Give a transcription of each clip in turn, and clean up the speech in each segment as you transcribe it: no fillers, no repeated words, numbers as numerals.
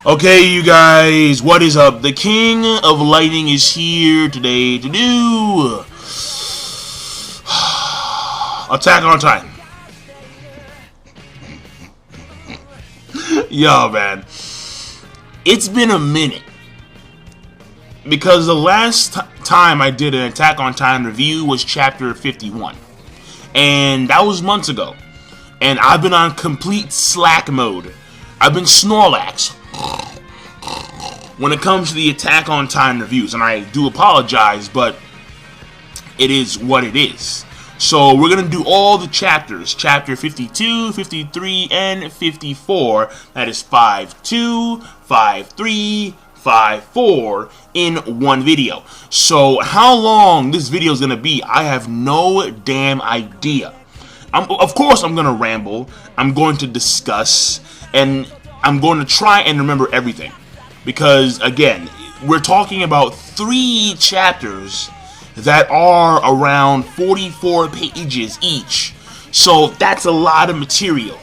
Okay, you guys, what is up? The King of Lightning is here today to do Attack on Titan. Yo, man, it's been a minute because the last time I did an Attack on Titan review was chapter 51, and that was months ago. And I've been on complete slack mode. I've been Snorlax when it comes to the Attack on Titan reviews, and I do apologize, but it is what it is. So we're going to do all the chapters, chapter 52, 53, and 54, that is 5-2, 5-3, 5-4, in one video. So how long this video is going to be, I have no damn idea. Of course I'm going to ramble, I'm going to discuss, and I'm going to try and remember everything. Because, again, we're talking about 3 chapters that are around 44 pages each. So that's a lot of material.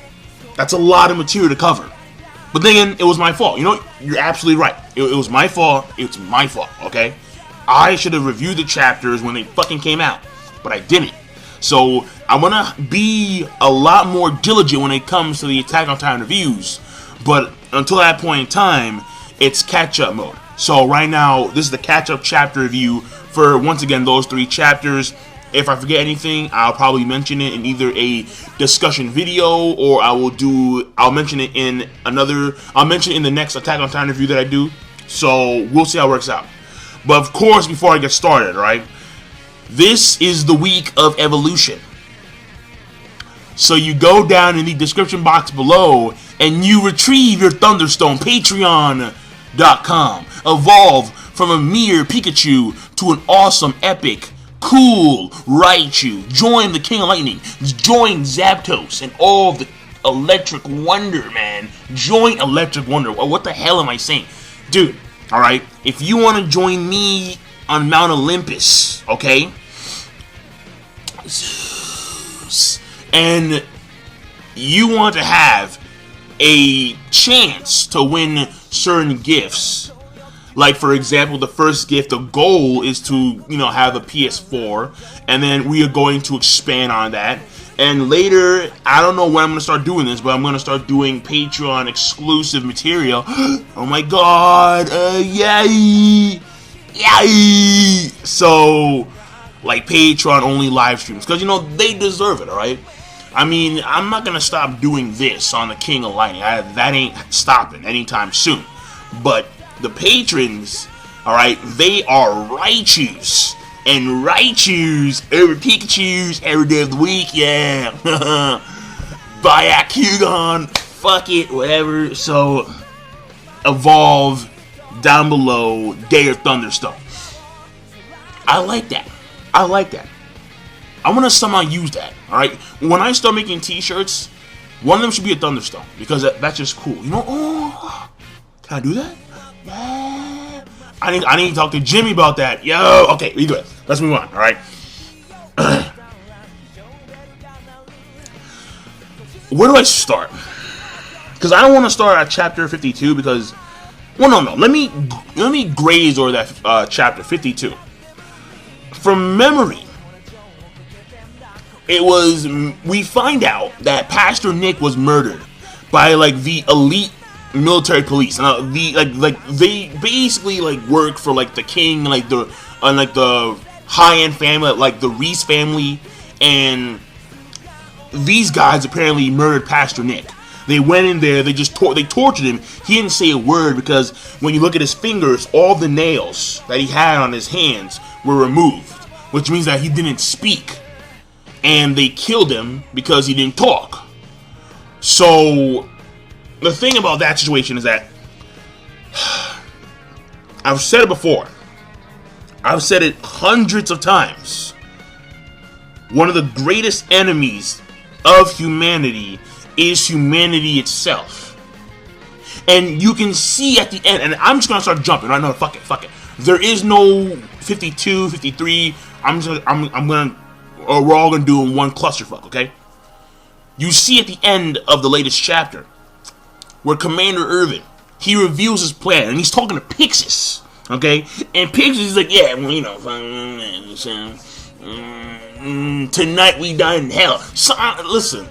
That's a lot of material to cover. But then, it was my fault. You know, you're absolutely right. It was my fault. It's my fault, okay? I should have reviewed the chapters when they fucking came out. But I didn't. So, I'm gonna be a lot more diligent when it comes to the Attack on Titan reviews. But until that point in time, it's catch-up mode. So right now, this is the catch-up chapter review for, once again, those 3 chapters. If I forget anything, I'll probably mention it in either a discussion video, or I'll mention it in the next Attack on Titan review that I do. So we'll see how it works out. But of course, before I get started, right, this is the week of evolution. So you go down in the description box below and you retrieve your Thunderstone, Patreon.com. Evolve from a mere Pikachu to an awesome, epic, cool Raichu. Join the King of Lightning. Join Zapdos and all the Electric Wonder, man. Join Electric Wonder. What the hell am I saying? Dude, alright, if you want to join me on Mount Olympus, okay? And you want to have a chance to win certain gifts, like for example, the first gift, the goal is to, have a PS4, and then we are going to expand on that. And later, I don't know when I'm going to start doing this, but I'm going to start doing Patreon exclusive material. Oh my god, yay! Yay! So, like Patreon only live streams, because they deserve it, alright? I mean, I'm not going to stop doing this on the King of Lightning. That ain't stopping anytime soon. But the patrons, alright, they are Raichus. And Raichus over Pikachus every day of the week, yeah. Byakugan, fuck it, whatever. So, evolve down below, Day of Thunderstone. I like that. I like that. I want to somehow use that, alright? When I start making t-shirts, one of them should be a Thunderstone, because that's just cool. Oh, can I do that? Yeah. I need to talk to Jimmy about that. Yo, okay, we good. Let's move on, alright? Where do I start? Because I don't want to start at chapter 52, because, well, no. Let me graze over that chapter 52. From memory, we find out that Pastor Nick was murdered by the elite military police. And they basically work for the king, the high-end family, like the Reese family, and these guys apparently murdered Pastor Nick. They went in there, they tortured him. He didn't say a word, because when you look at his fingers, all the nails that he had on his hands were removed, which means that he didn't speak. And they killed him because he didn't talk. So, the thing about that situation is that I've said it before. I've said it hundreds of times. One of the greatest enemies of humanity is humanity itself. And you can see at the end, and I'm just going to start jumping. Right? No, fuck it. There is no 52, 53. We're all going to do in one clusterfuck, okay? You see at the end of the latest chapter where Commander Irvin, he reveals his plan, and he's talking to Pixis, okay? And Pixis is like, yeah, well, you know, tonight we dine in hell. So, listen,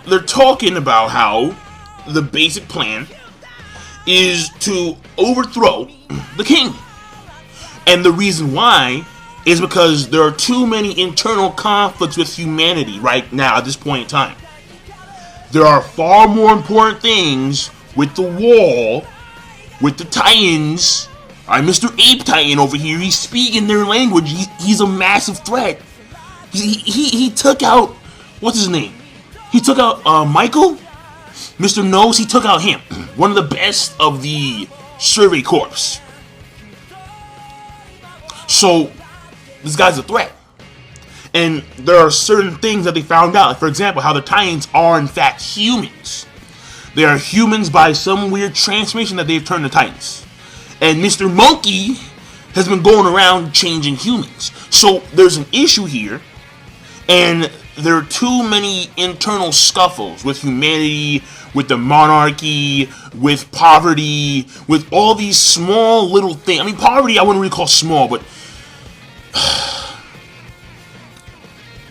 they're talking about how the basic plan is to overthrow the king. And the reason why is because there are too many internal conflicts with humanity right now at this point in time. There are far more important things with the wall, with the Titans. Mr. Ape Titan over here, he's speaking their language. He's a massive threat. He took out, what's his name? He took out Michael? Mr. Nose, he took out him. One of the best of the Survey Corps. So, this guy's a threat. And there are certain things that they found out. Like, for example, how the Titans are in fact humans. They are humans by some weird transformation that they've turned to Titans. And Mr. Monkey has been going around changing humans. So there's an issue here. And there are too many internal scuffles with humanity, with the monarchy, with poverty, with all these small little things. I mean, poverty I wouldn't really call small, but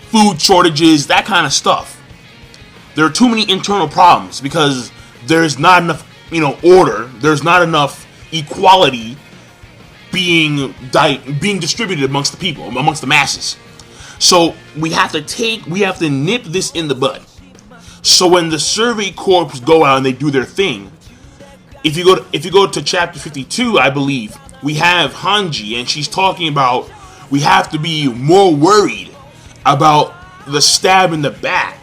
food shortages, that kind of stuff. There are too many internal problems because there's not enough, order. There's not enough equality being distributed amongst the people, amongst the masses. So we have to nip this in the bud. So when the Survey Corps go out and they do their thing, if you go to chapter 52, I believe, we have Hanji, and she's talking about we have to be more worried about the stab in the back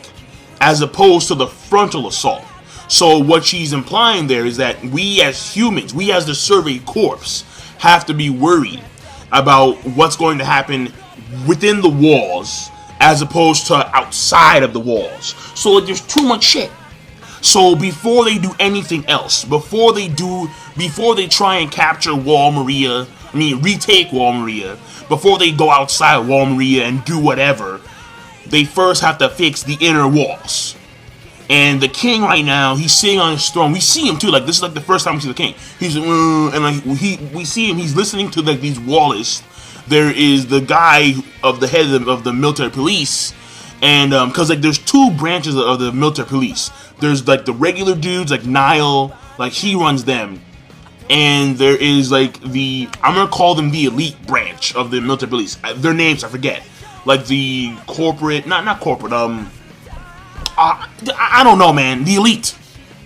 as opposed to the frontal assault. So what she's implying there is that we as humans, we as the Survey Corps, have to be worried about what's going to happen within the walls as opposed to outside of the walls. So like, there's too much shit. So before they do anything else, before they try and capture retake Wall Maria, before they go outside Wall Maria and do whatever, they first have to fix the inner walls. And the king right now, he's sitting on his throne. We see him too. Like, this is like the first time we see the king. He's and like we see him. He's listening to like these Wallace. There is the guy of the head of the military police, and because like there's two branches of the military police. There's like the regular dudes, like Nile, like he runs them, and there is like I'm gonna call them the elite branch of the military police. Their names I forget. Like the corporate, not corporate. I don't know, man. The elite.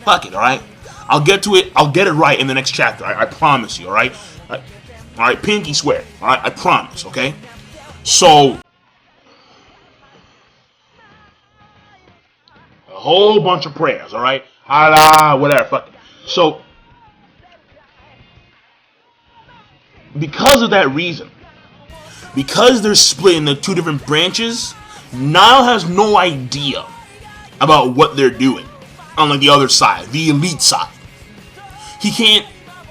Fuck it, all right. I'll get to it. I'll get it right in the next chapter. I promise you, all right. All right, pinky swear. All right, I promise. Okay. So a whole bunch of prayers. All right. Allah, whatever. Fuck it. So because of that reason, because they're split into two different branches, Nile has no idea about what they're doing. Unlike the other side, the elite side. He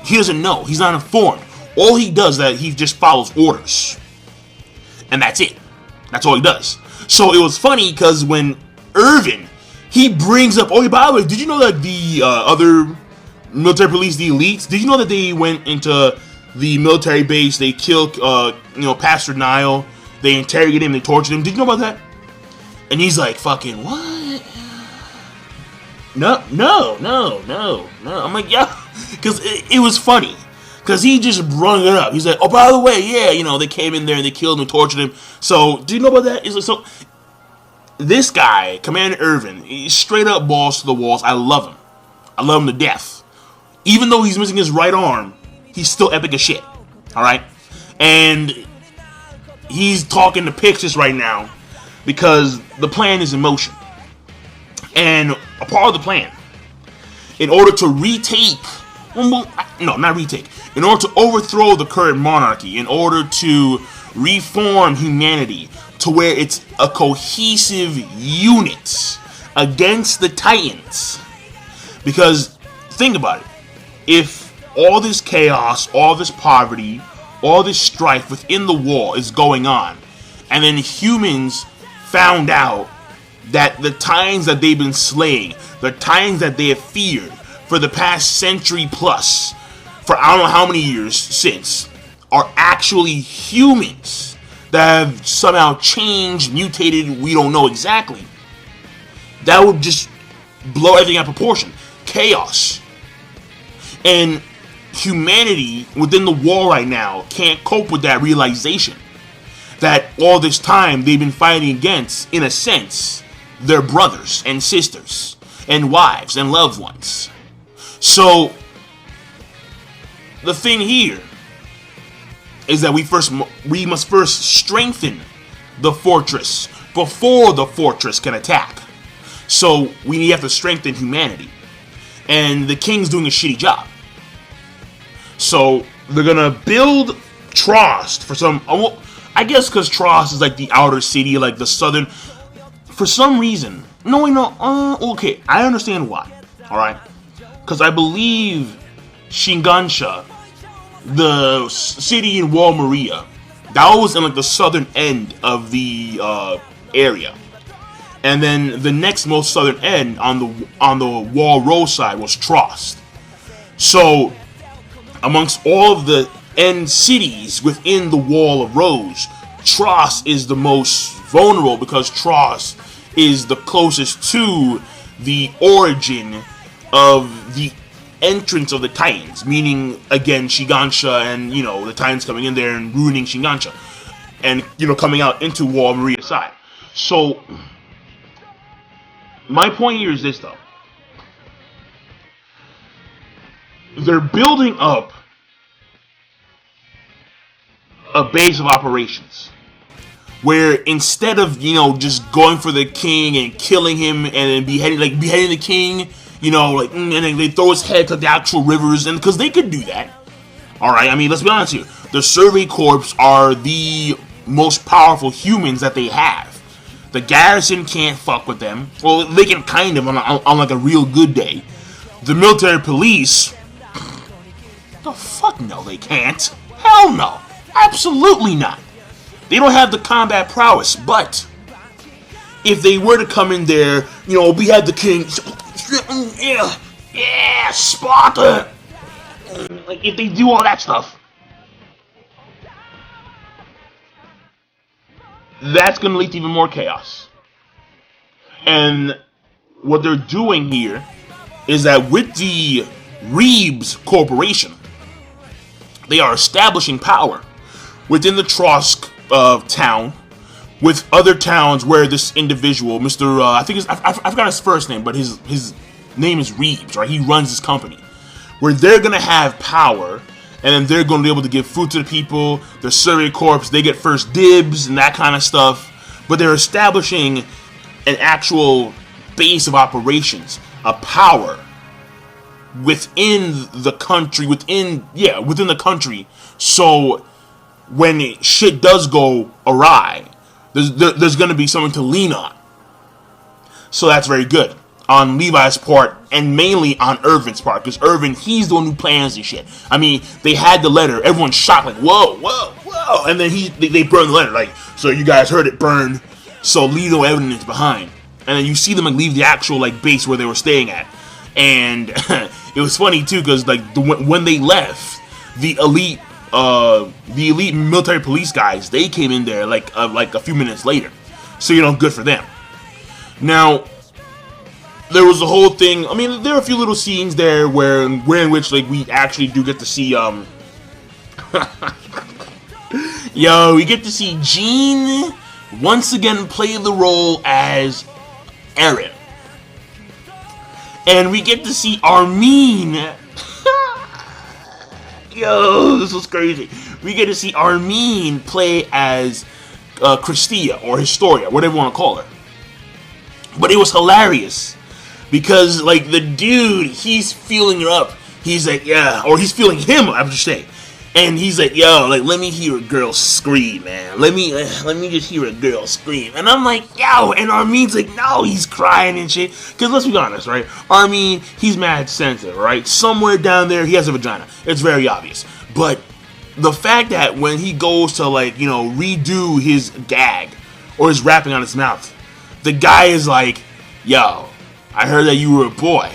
doesn't know. He's not informed. All he does is that he just follows orders. And that's it. That's all he does. So it was funny because when Irvin, he brings up, oh, by the way, did you know that the other military police, the elites, did you know that they went into the military base, they killed, Pastor Nile, they interrogated him, they tortured him. Did you know about that? And he's like, fucking, what? No. I'm like, yeah, because it was funny. Because he just brought it up. He's like, oh, by the way, yeah, they came in there and they killed him and tortured him. So, do you know about that? So, this guy, Commander Irvin, he's straight up balls to the walls. I love him. I love him to death. Even though he's missing his right arm, he's still epic as shit. Alright? And he's talking to Pixis right now because the plan is in motion. And a part of the plan, in order to in order to overthrow the current monarchy, in order to reform humanity to where it's a cohesive unit against the Titans. Because, think about it, if all this chaos, all this poverty, all this strife within the wall is going on, and then humans found out that the Titans that they've been slaying, the Titans that they have feared, for the past century plus, for I don't know how many years since, are actually humans that have somehow changed, mutated, we don't know exactly, that would just blow everything out of proportion. Chaos. And humanity within the wall right now can't cope with that realization that all this time they've been fighting against, in a sense, their brothers and sisters and wives and loved ones. So the thing here is that we must first strengthen the fortress before the fortress can attack. So we have to strengthen humanity, and the king's doing a shitty job. So they're gonna build Trost for some. I guess because Trost is like the outer city, like the southern. For some reason, okay, I understand why. All right, because I believe Shingansha, the city in Wall Maria, that was in like the southern end of the area, and then the next most southern end on the Wall Road side was Trost. So amongst all of the end cities within the Wall of Rose, Trost is the most vulnerable because Trost is the closest to the origin of the entrance of the Titans, meaning again Shingansha and the Titans coming in there and ruining Shingansha, and coming out into Wall Maria side. So my point here is this though. They're building up a base of operations where instead of just going for the king and killing him and then beheading the king, and then they throw his head to the actual rivers, and because they could do that. All right, I mean, let's be honest here. The Survey Corps are the most powerful humans that they have. The garrison can't fuck with them. Well, they can kind of on like a real good day. The military police, the fuck no, they can't. Hell no, absolutely not. They don't have the combat prowess, but if they were to come in there, we had the king, yeah, Sparta. Like, if they do all that stuff, that's going to lead to even more chaos. And what they're doing here is that with the Reeves Corporation, they are establishing power within the Trosk town, with other towns where this individual, Mr. I forgot his first name, but his name is Reeves, right? He runs this company, where they're gonna have power, and then they're gonna be able to give food to the people. The Survey Corps, they get first dibs and that kind of stuff. But they're establishing an actual base of operations, a power within the country, within the country. So when shit does go awry, there's going to be something to lean on. So that's very good on Levi's part, and mainly on Irvin's part, because Irvin, he's the one who plans this shit. I mean, they had the letter, everyone's shocked, like, whoa, and then they burned the letter, like, so you guys heard it burn, so leave no evidence behind. And then you see them like leave the actual like base where they were staying at, and it was funny too, because like when they left, the elite military police guys, they came in there like a few minutes later. So good for them. Now, there was the whole thing. I mean, there are a few little scenes there where in which like we actually do get to see we get to see Jean once again play the role as Eren, and we get to see Armin. This was crazy. We get to see Armin play as Christia, or Historia, whatever you want to call her. But it was hilarious because, like, the dude, he's feeling her up. He's like, yeah, or he's feeling him, I should say. And he's like, yo, like, let me hear a girl scream, man. Let me just hear a girl scream. And I'm like, yo, and Armin's like, no, he's crying and shit. Because let's be honest, right? Armin, he's mad sensitive, right? Somewhere down there, he has a vagina. It's very obvious. But the fact that when he goes to, like, redo his gag or his wrapping on his mouth, the guy is like, yo, I heard that you were a boy.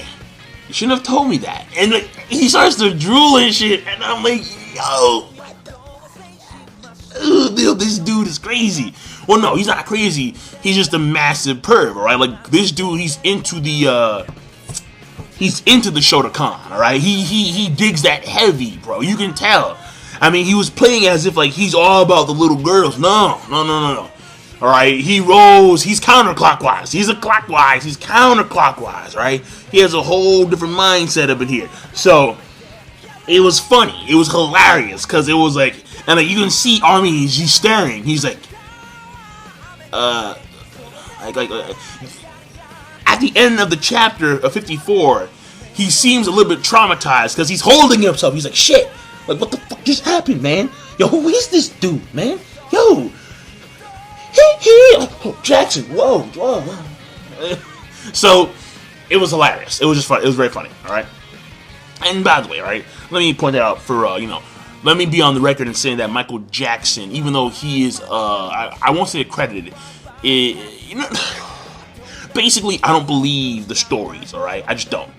You shouldn't have told me that. And like, he starts to drool and shit, and I'm like, yo, dude, this dude is crazy. Well, no, he's not crazy. He's just a massive perv, alright? Like, this dude, he's into the Shotokan, alright? He digs that heavy, bro. You can tell. I mean, he was playing as if, like, he's all about the little girls. No. Alright, he rolls, he's counterclockwise. He's counterclockwise, right? He has a whole different mindset up in here. So, it was funny. It was hilarious, because it was like, and like, you can see Armin, he's staring. He's like, at the end of the chapter of 54, he seems a little bit traumatized, because he's holding himself. He's like, shit, like, what the fuck just happened, man? Yo, who is this dude, man? Yo, oh, Jackson, whoa. So, it was hilarious. It was just fun. It was very funny, alright? And by the way, right, let me point that out for, let me be on the record and saying that Michael Jackson, even though he is, I won't say accredited, basically, I don't believe the stories, alright? I just don't.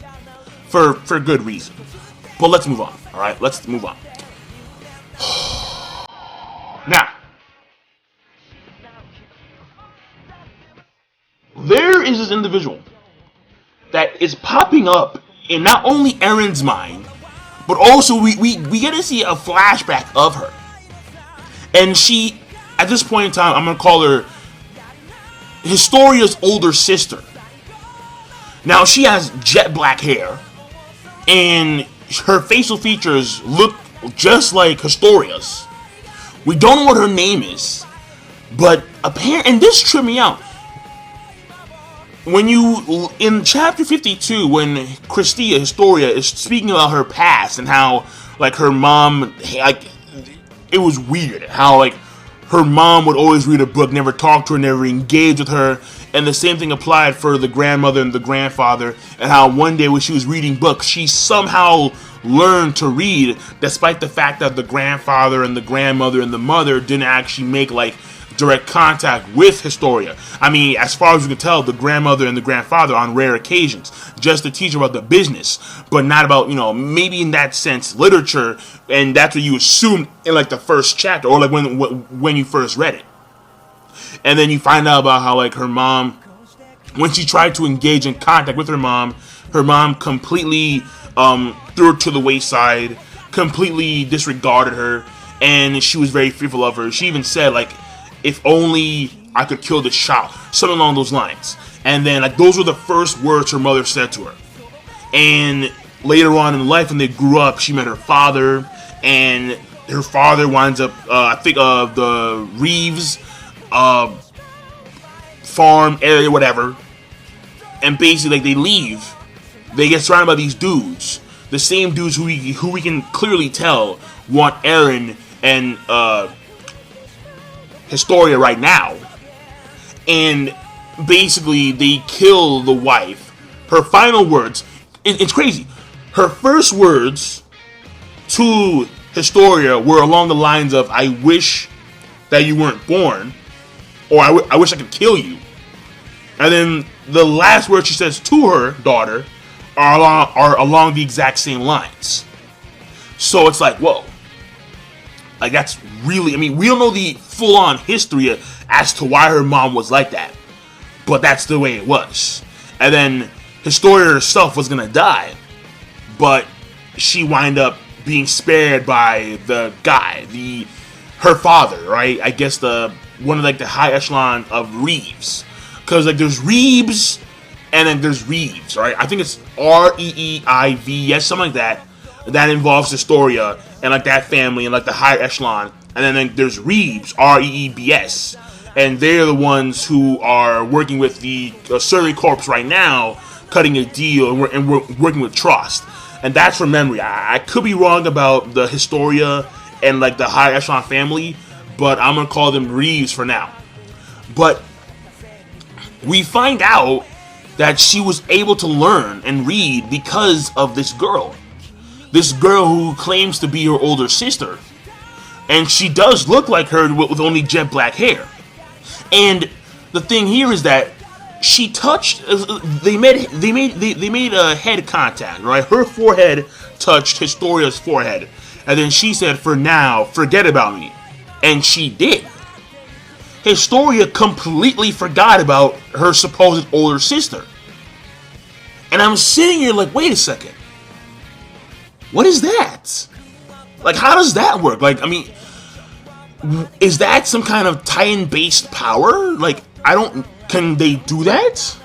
For good reason. But let's move on, alright? Let's move on. Now, there is this individual that is popping up in not only Erin's mind, but also we get to see a flashback of her. And she, at this point in time, I'm going to call her Historia's older sister. Now, she has jet black hair, and her facial features look just like Historia's. We don't know what her name is, but apparently, and this tripped me out. When in chapter 52, when Historia is speaking about her past and how, like, her mom, like, it was weird how, like, her mom would always read a book, never talk to her, never engage with her, and the same thing applied for the grandmother and the grandfather, and how one day when she was reading books, she somehow learned to read, despite the fact that the grandfather and the grandmother and the mother didn't actually make, like, direct contact with Historia. I mean, as far as we can tell, the grandmother and the grandfather on rare occasions, just to teach about the business, but not about, maybe in that sense, literature, and that's what you assume in, like, the first chapter, or, like, when you first read it. And then you find out about how, like, her mom, when she tried to engage in contact with her mom completely threw her to the wayside, completely disregarded her, and she was very fearful of her. She even said, like, if only I could kill this child. Something along those lines. And then, like, those were the first words her mother said to her. And later on in life, when they grew up, she met her father. And her father winds up, the Reeves farm area, whatever. And basically, like, they leave. They get surrounded by these dudes. The same dudes who we can clearly tell want Eren and, Historia right now, and basically they kill the wife. Her final words, it's crazy, her first words to Historia were along the lines of, I wish that you weren't born, or I wish I could kill you. And then the last words she says to her daughter are along the exact same lines. So it's like, whoa. Like, that's really, I mean, we don't know the full-on history as to why her mom was like that. But that's the way it was. And then Historia herself was going to die. But she wind up being spared by the guy, her father, right? I guess one of, like, the high echelon of Reeves. Because, like, there's Reeves, and then there's Reeves, right? I think it's Reeivs, something like that. That involves Historia and, like, that family and, like, the higher echelon. And then, like, there's Reeves, Reebs, and they're the ones who are working with the Surrey Corps right now, cutting a deal, and we're working with Trost. And that's from memory. I could be wrong about the Historia and, like, the higher echelon family, but I'm gonna call them Reeves for now. But we find out that she was able to learn and read because of this girl. This girl who claims to be her older sister. And she does look like her with only jet black hair. And the thing here is that she touched. They made a head contact, right? Her forehead touched Historia's forehead, and then she said, "For now, forget about me," and she did. Historia completely forgot about her supposed older sister, and I'm sitting here like, wait a second, what is that? Like, how does that work? Like, I mean, is that some kind of Titan-based power? Like, I don't. Can they do that?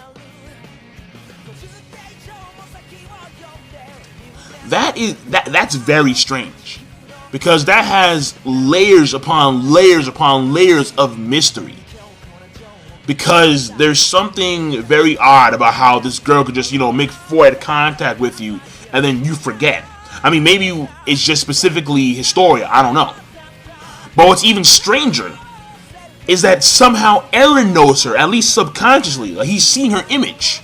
That's very strange, because that has layers upon layers upon layers of mystery. Because there's something very odd about how this girl could just, make forehead contact with you and then you forget. I mean, maybe it's just specifically Historia, I don't know. But what's even stranger is that somehow Eren knows her, at least subconsciously. Like, he's seen her image.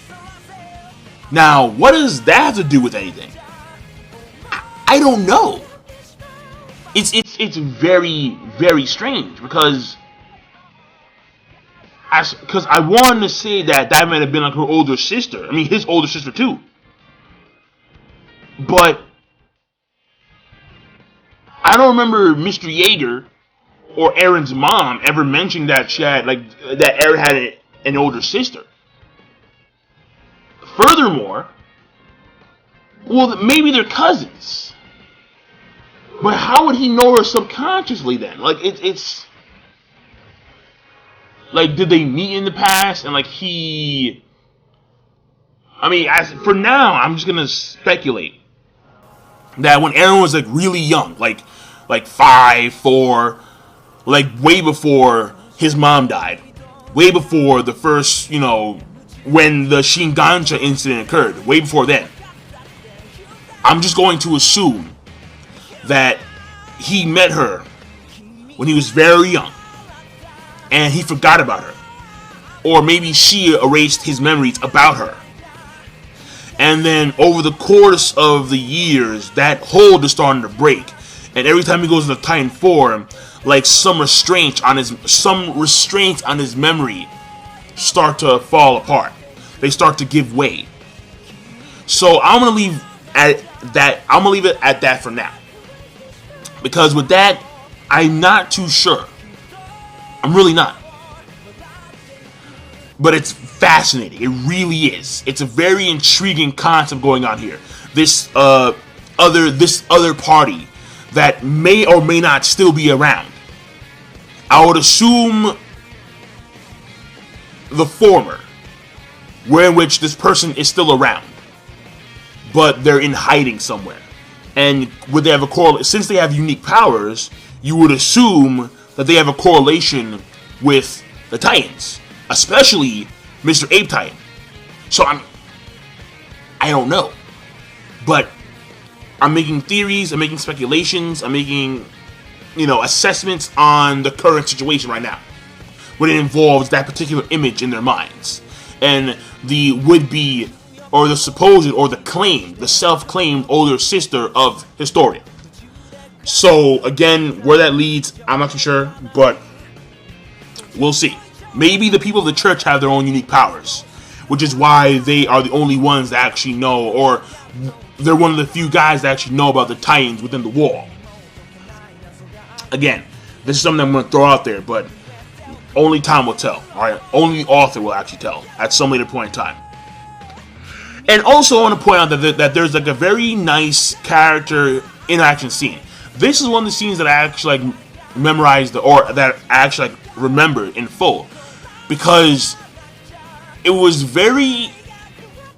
Now, what does that have to do with anything? I don't know. It's very, very strange, because I wanted to say that might have been like her older sister. I mean, his older sister too. But I don't remember Mr. Yeager or Eren's mom ever mentioning that she had, that Eren had an older sister. Furthermore, well, maybe they're cousins. But how would he know her subconsciously then? Like, it's like, did they meet in the past? And for now, I'm just gonna speculate that when Eren was really young, like 5, 4, way before his mom died, way before the first, when the Shingancha incident occurred, way before then, I'm just going to assume that he met her when he was very young and he forgot about her, or maybe she erased his memories about her, and then over the course of the years that hold is starting to break, and every time he goes into Titan form, some restraints on his memory start to fall apart. They start to give way. So I'm gonna leave it at that for now. Because with that, I'm not too sure. I'm really not. But it's fascinating. It really is. It's a very intriguing concept going on here. This other party that may or may not still be around. I would assume the former, in which this person is still around, but they're in hiding somewhere. And would they have a correlation? Since they have unique powers, you would assume that they have a correlation with the Titans, especially Mr. Ape Titan. So I don't know, but I'm making theories, I'm making speculations, I'm making, assessments on the current situation right now, when it involves that particular image in their minds, and the would-be, or the supposed, or the self-claimed older sister of Historia. So, again, where that leads, I'm not too sure, but we'll see. Maybe the people of the church have their own unique powers, which is why they are the only ones that actually know, or they're one of the few guys that actually know about the Titans within the wall. Again, this is something I'm going to throw out there, but only time will tell, alright? Only the author will actually tell at some later point in time. And also, I want to point out that there's a very nice character interaction scene. This is one of the scenes that I actually memorized, or that I actually remembered in full, because it was very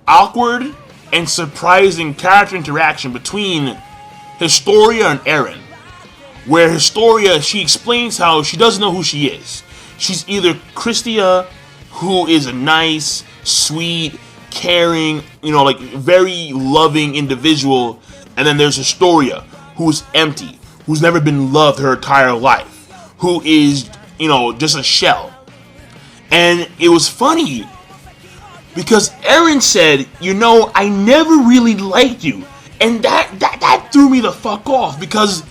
awkward and surprising character interaction between Historia and Eren, where Historia, she explains how she doesn't know who she is. She's either Christia, who is a nice, sweet, caring, very loving individual, and then there's Historia, who's empty, who's never been loved her entire life, who is, just a shell. And it was funny, because Eren said, I never really liked you, and that threw me the fuck off, because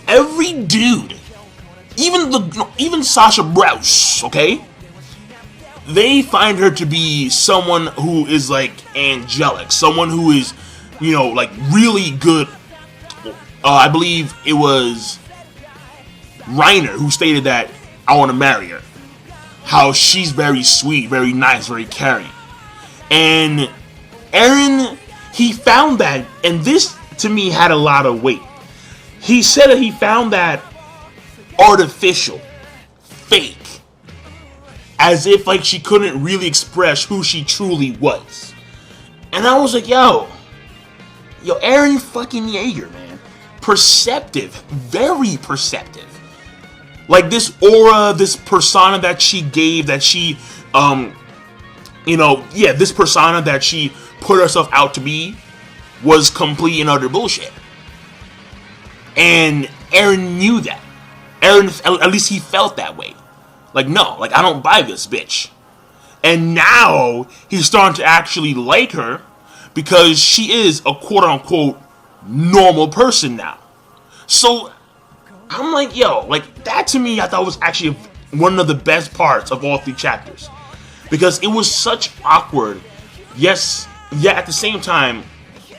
every dude, even Sasha Brous, okay? they find her to be someone who is like angelic, someone who is, like really good. I believe it was Reiner who stated that I want to marry her. How she's very sweet, very nice, very caring. And Eren, he found that, and this to me had a lot of weight. He said that he found that artificial, fake, as if like she couldn't really express who she truly was. And I was like, yo, Eren fucking Yeager, man. Perceptive, very perceptive. Like this aura, this persona that she gave, that she, this persona that she put herself out to be was complete and utter bullshit. And Eren knew that. Eren, at least he felt that way. Like, no, like, I don't buy this bitch. And now he's starting to actually like her because she is a quote-unquote normal person now. So I'm like, yo, like, that to me, I thought was actually one of the best parts of all 3 chapters. Because it was such awkward, yes, yet at the same time,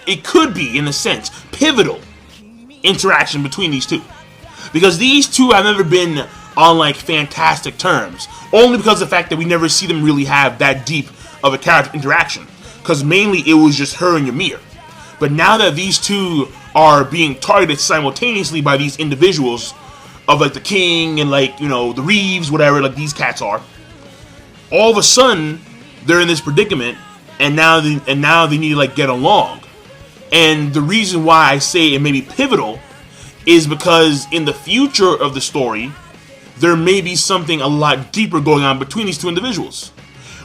it could be, in a sense, pivotal interaction between these two. Because these two have never been on, like, fantastic terms. Only because of the fact that we never see them really have that deep of a character interaction. Because mainly it was just her and Ymir. But now that these two are being targeted simultaneously by these individuals of like the king and like, the Reeves, whatever, like these cats are, all of a sudden they're in this predicament and now they need to like get along. And the reason why I say it may be pivotal is because in the future of the story there may be something a lot deeper going on between these two individuals,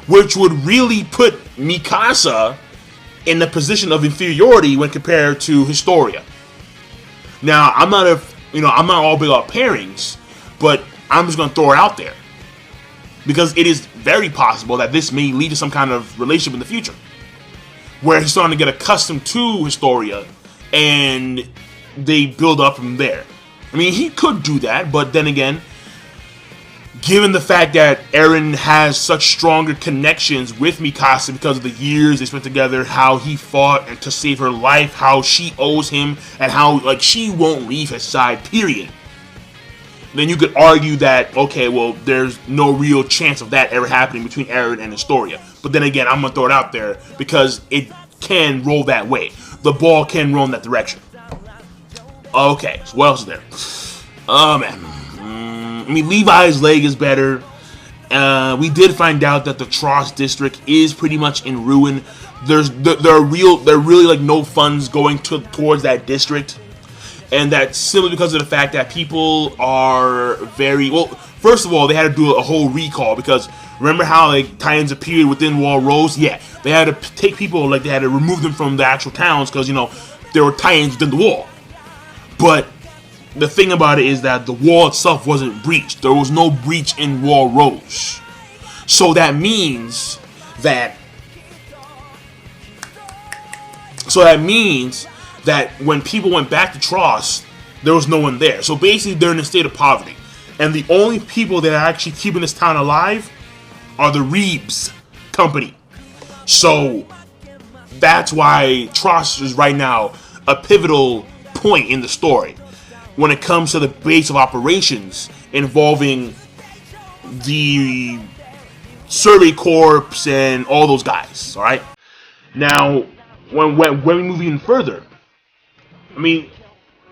which would really put Mikasa in a position of inferiority when compared to Historia. Now, I'm not all big on pairings, but I'm just gonna throw it out there because it is very possible that this may lead to some kind of relationship in the future, where he's starting to get accustomed to Historia, and they build up from there. I mean, he could do that, but then again, given the fact that Eren has such stronger connections with Mikasa because of the years they spent together, how he fought and to save her life, how she owes him, and how like she won't leave his side, period. Then you could argue that, okay, well, there's no real chance of that ever happening between Eren and Historia. But then again, I'm going to throw it out there because it can roll that way. The ball can roll in that direction. Okay, so what else is there? Oh, man. I mean, Levi's leg is better. We did find out that the Trost district is pretty much in ruin. There are really like no funds going towards that district, and that's simply because of the fact that people are very well. First of all, they had to do a whole recall because remember how like Titans appeared within Wall Rose? Yeah, they had to take people, like they had to remove them from the actual towns because there were Titans within the wall. But the thing about it is that the wall itself wasn't breached. There was no breach in Wall Rose. So that means that when people went back to Trost, there was no one there. So basically they're in a state of poverty. And the only people that are actually keeping this town alive are the Reeves company. So that's why Trost is right now a pivotal point in the story when it comes to the base of operations involving the Survey Corps and all those guys, alright? Now, when we move even further, I mean,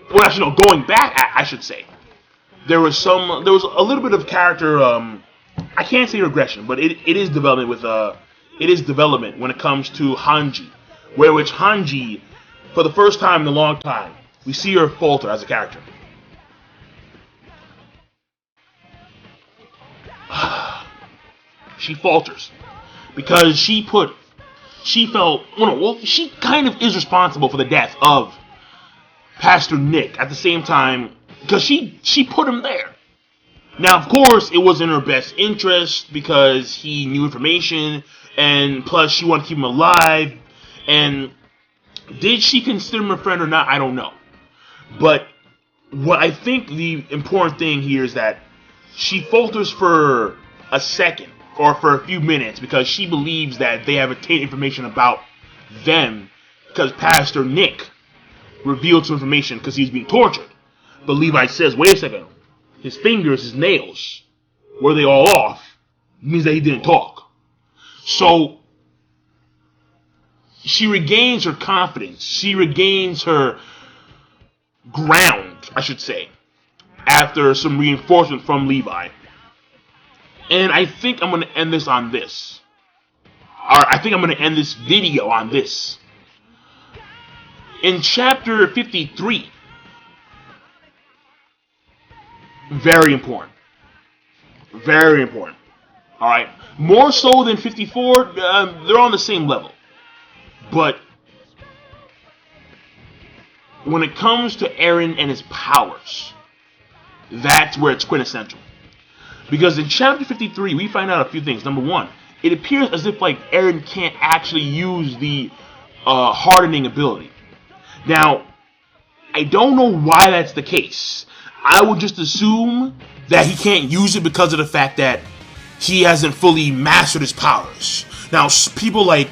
well, actually, no, going back, I should say, there was a little bit of character, I can't say regression, but it is development when it comes to Hanji, which Hanji, for the first time in a long time, we see her falter as a character. She falters because she kind of is responsible for the death of Pastor Nick at the same time because she put him there. Now, of course, it was in her best interest because he knew information, and plus she wanted to keep him alive. And did she consider him a friend or not? I don't know. But what I think the important thing here is that she falters for a second, or for a few minutes, because she believes that they have obtained information about them because Pastor Nick revealed some information because he's being tortured. But Levi says, wait a second, his fingers, his nails, were they all off? It means that he didn't talk. So she regains her confidence. She regains her ground, I should say, after some reinforcement from Levi. And I think I'm going to end this on this. Or I think I'm going to end this video on this. In chapter 53, very important. Very important. Alright? More so than 54, they're on the same level. But when it comes to Eren and his powers, that's where it's quintessential. Because in chapter 53, we find out a few things. Number one, it appears as if like Eren can't actually use the hardening ability. Now, I don't know why that's the case. I would just assume that he can't use it because of the fact that he hasn't fully mastered his powers. Now, people like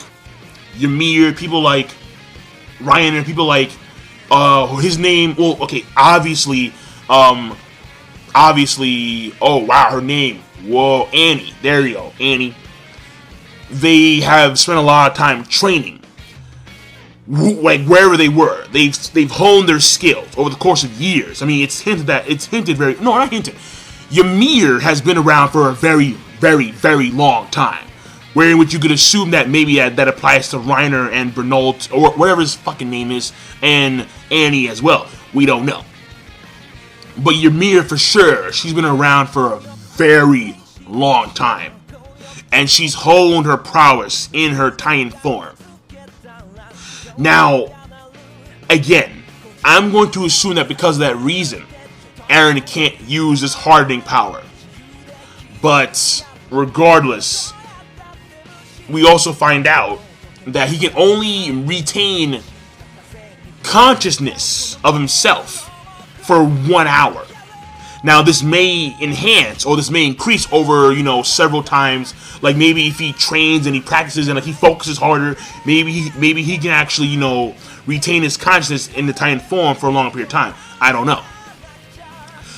Ymir, people like Ryan, and people like his name. Well, okay, obviously, oh wow, her name. Whoa, Annie. There you go, Annie. They have spent a lot of time training. Like wherever they were, they've honed their skills over the course of years. I mean, it's hinted very, no, not hinted. Ymir has been around for a very, very, very long time. Wherein which you could assume that maybe that applies to Reiner and Bernault, or whatever his fucking name is, and Annie as well. We don't know. But Ymir for sure, she's been around for a very long time. And she's honed her prowess in her Titan form. Now, again, I'm going to assume that because of that reason, Eren can't use this hardening power. But regardless, we also find out that he can only retain consciousness of himself for 1 hour. Now, this may enhance or this may increase over, several times. Like maybe if he trains and he practices and like he focuses harder, maybe he can actually, retain his consciousness in the Titan form for a longer period of time. I don't know.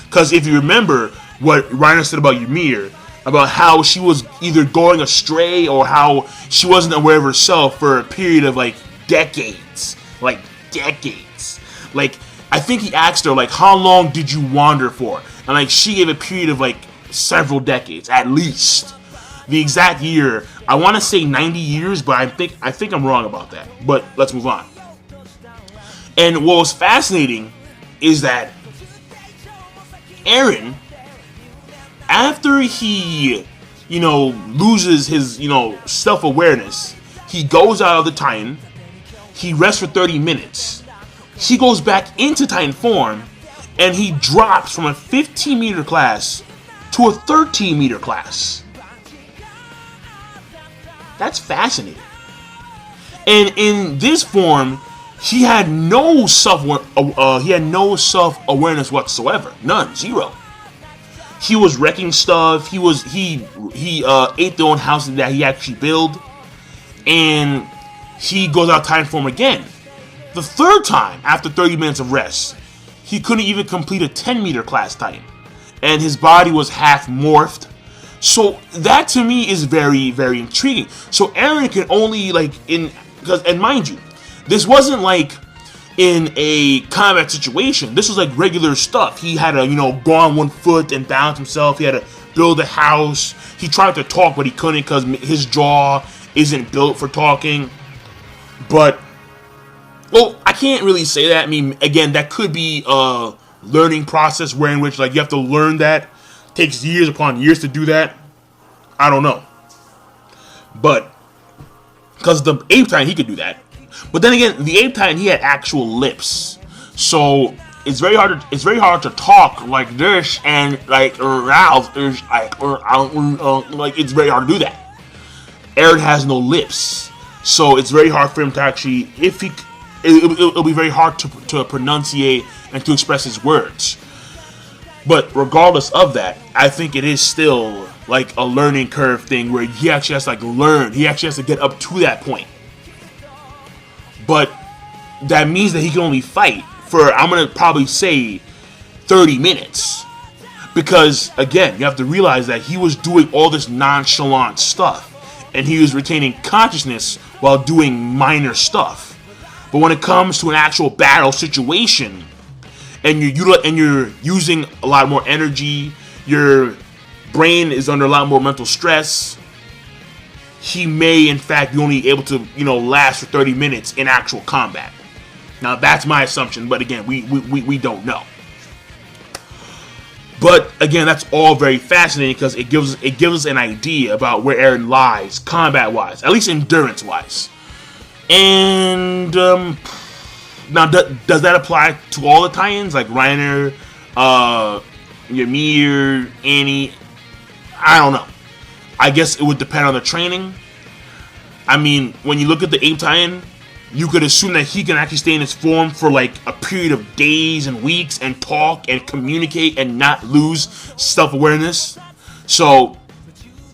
Because if you remember what Reiner said about Ymir, about how she was either going astray or how she wasn't aware of herself for a period of like decades. Like decades. Like, I think he asked her, like, how long did you wander for? And like she gave a period of like several decades, at least. The exact year, I want to say 90 years, but I think I'm wrong about that. But let's move on. And what was fascinating is that Eren, after he, loses his, self-awareness, he goes out of the Titan, he rests for 30 minutes, he goes back into Titan form, and he drops from a 15-meter class to a 13-meter class. That's fascinating. And in this form, he had no self-awareness whatsoever. None. Zero. He was wrecking stuff. He ate the own house that he actually built. And he goes out of Titan form again. The third time, after 30 minutes of rest, he couldn't even complete a 10-meter class Titan. And his body was half morphed. So that to me is very, very intriguing. So Eren can only and mind you, this wasn't like in a combat situation. This was like regular stuff. He had to, go on one foot and balance himself. He had to build a house. He tried to talk, but he couldn't because his jaw isn't built for talking. But, well, I can't really say that. I mean, again, that could be a learning process wherein which you have to learn that. Takes years upon years to do that. I don't know. But because the Ape Titan, he could do that. But then again, the Ape Titan, he had actual lips. So it's very hard to talk like this and like Ralph is like it's very hard to do that. Eren has no lips. So it's very hard for him to actually it'll be very hard to pronunciate and to express his words. But regardless of that, I think it is still like a learning curve thing where he actually has to like learn. He actually has to get up to that point. But that means that he can only fight for, I'm gonna probably say, 30 minutes. Because again, you have to realize that he was doing all this nonchalant stuff, and he was retaining consciousness while doing minor stuff. But when it comes to an actual battle situation, and you're using a lot more energy, your brain is under a lot more mental stress, he may in fact be only able to, last for 30 minutes in actual combat. Now that's my assumption, but again, we don't know. But again, that's all very fascinating because it gives us an idea about where Eren lies combat-wise, at least endurance-wise. And now, does that apply to all the tie-ins, like Reiner, Ymir, Annie? I don't know. I guess it would depend on the training. I mean, when you look at the Ape tie-in, you could assume that he can actually stay in his form for like a period of days and weeks and talk and communicate and not lose self-awareness. So,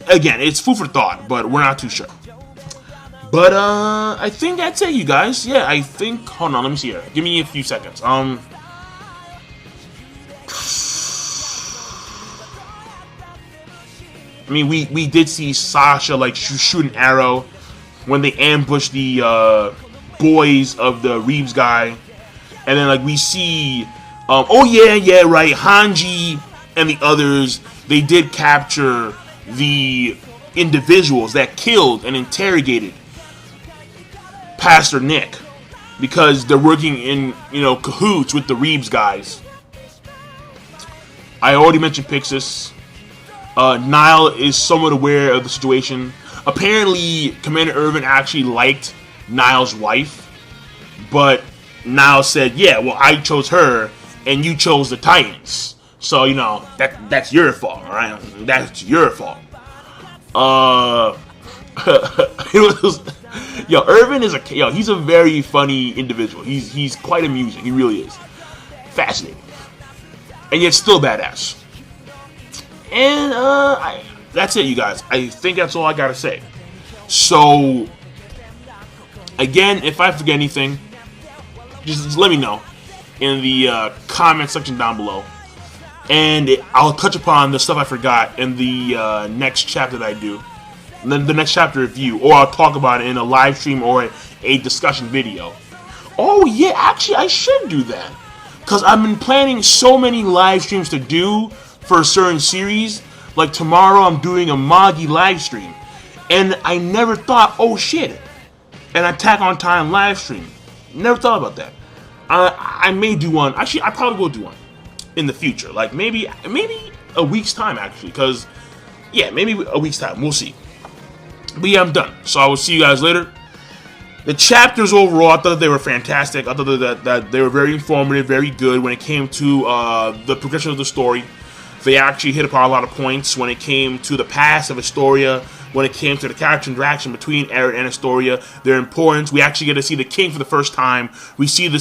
again, it's food for thought, but we're not too sure. But, I think that's it, you guys. Yeah, I think... Hold on, let me see here. Give me a few seconds. I mean, we did see Sasha, like, shoot an arrow when they ambushed the, boys of the Reeves guy. And then, like, we see... right, Hanji and the others, they did capture the individuals that killed and interrogated Pastor Nick, because they're working in, cahoots with the Reeves guys. I already mentioned Pixis. Nile is somewhat aware of the situation. Apparently, Commander Erwin actually liked Nile's wife, but Nile said, yeah, well, I chose her, and you chose the Titans. So, that's your fault, alright? That's your fault. Erwin is he's a very funny individual. He's quite amusing. He really is. Fascinating. And yet still badass. And that's it, you guys. I think that's all I gotta say. So, again, if I forget anything, just let me know in the comment section down below. And I'll touch upon the stuff I forgot in the next chapter that I do. The next chapter review, or I'll talk about it in a live stream or a discussion video. Oh yeah, actually I should do that, because I've been planning so many live streams to do for a certain series. Like tomorrow I'm doing a Magi live stream, and I never thought, oh shit, an Attack on Titan live stream. Never thought about that. I may do one. Actually, I probably will do one in the future, like maybe a week's time, actually, because yeah, maybe a week's time. We'll see. But yeah, I'm done. So I will see you guys later. The chapters overall, I thought they were fantastic. I thought that they were very informative, very good when it came to the progression of the story. They actually hit upon a lot of points when it came to the past of Astoria, when it came to the character interaction between Eren and Astoria, their importance. We actually get to see the king for the first time. We see the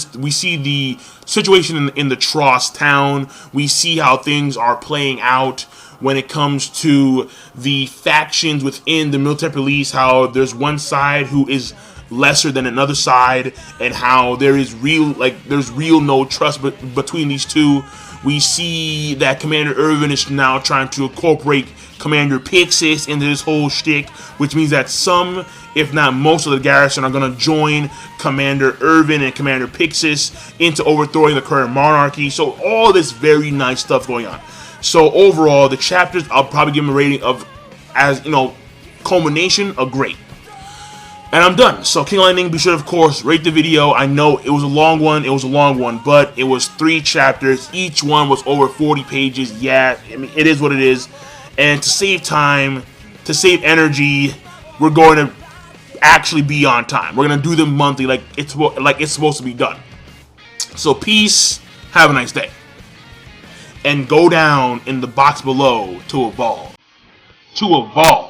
situation in the Tross town. We see how things are playing out when it comes to the factions within the military police, how there's one side who is lesser than another side, and how there's real no trust between these two. We see that Commander Erwin is now trying to incorporate Commander Pixis into this whole shtick, which means that some, if not most of the garrison are going to join Commander Erwin and Commander Pixis into overthrowing the current monarchy. So all this very nice stuff going on. So overall, the chapters, I'll probably give them a rating of, as culmination, a great. And I'm done. So King Lightning, be sure to, of course, rate the video. I know it was a long one, but it was 3 chapters. Each one was over 40 pages. Yeah, I mean, it is what it is. And to save time, to save energy, we're going to actually be on time. We're going to do them monthly like it's supposed to be done. So peace, have a nice day. And go down in the box below to evolve. To evolve.